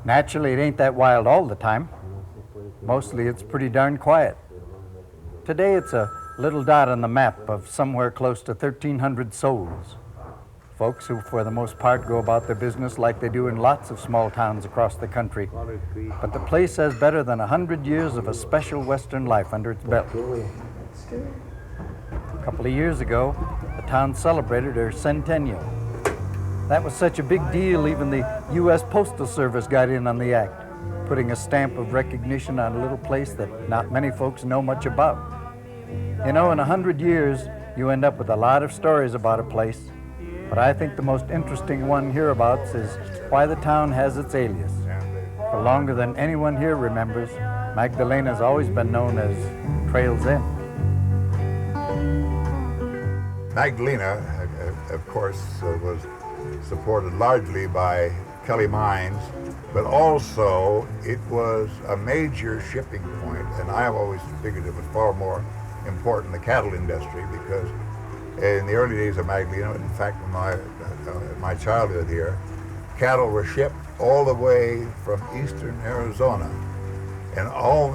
Naturally, it ain't that wild all the time. Mostly it's pretty darn quiet. Today it's a little dot on the map of somewhere close to 1,300 souls. Folks who, for the most part, go about their business like they do in lots of small towns across the country. But the place has better than 100 years of a special Western life under its belt. A couple of years ago, the town celebrated their centennial. That was such a big deal, even the U.S. Postal Service got in on the act, putting a stamp of recognition on a little place that not many folks know much about. You know, in 100 years, you end up with a lot of stories about a place, but I think the most interesting one hereabouts is why the town has its alias. For longer than anyone here remembers, Magdalena's always been known as Trail's End. Magdalena, of course, was supported largely by Kelly Mines, but also it was a major shipping point, and I've always figured it was far more important, the cattle industry, because in the early days of Magdalena, in fact, in my childhood here, cattle were shipped all the way from eastern Arizona and all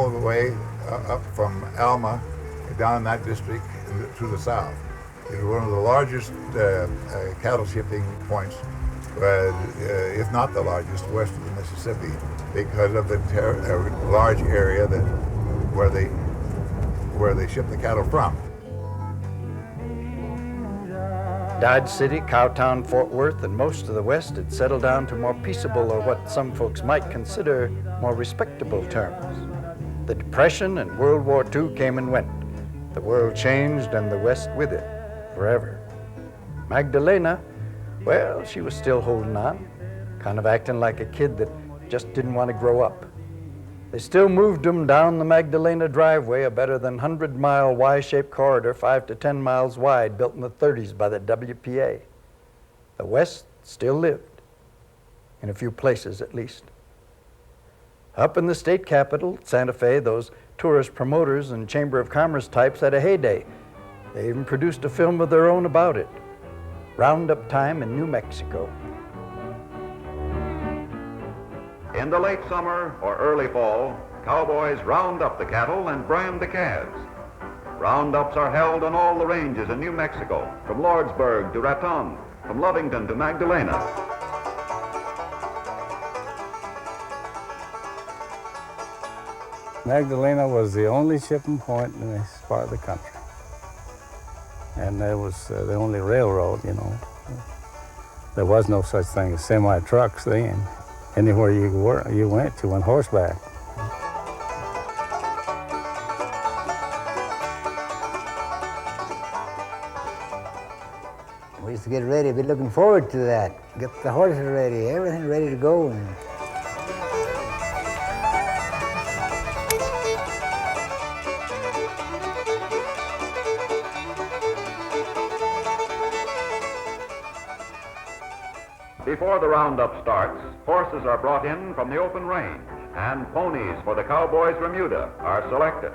the way up from Alma down that district to the south. It was one of the largest cattle shipping points, if not the largest, west of the Mississippi, because of the large area where they ship the cattle from. Dodge City, Cowtown, Fort Worth, and most of the West had settled down to more peaceable, or what some folks might consider more respectable terms. The Depression and World War II came and went. The world changed and the West with it, forever. Magdalena, well, she was still holding on, kind of acting like a kid that just didn't want to grow up. They still moved them down the Magdalena driveway, a better than 100-mile Y-shaped corridor, 5 to 10 miles wide, built in the 30s by the WPA. The West still lived, in a few places at least. Up in the state capital, Santa Fe, those tourist promoters and Chamber of Commerce types had a heyday. They even produced a film of their own about it, Roundup Time in New Mexico. In the late summer or early fall, cowboys round up the cattle and brand the calves. Roundups are held on all the ranges in New Mexico, from Lordsburg to Raton, from Lovington to Magdalena. Magdalena was the only shipping point in this part of the country. And there was the only railroad, you know. There was no such thing as semi-trucks then. Anywhere you went, you went horseback. We used to get ready, be looking forward to that. Get the horses ready, everything ready to go. And before the roundup starts, horses are brought in from the open range, and ponies for the cowboys' remuda are selected.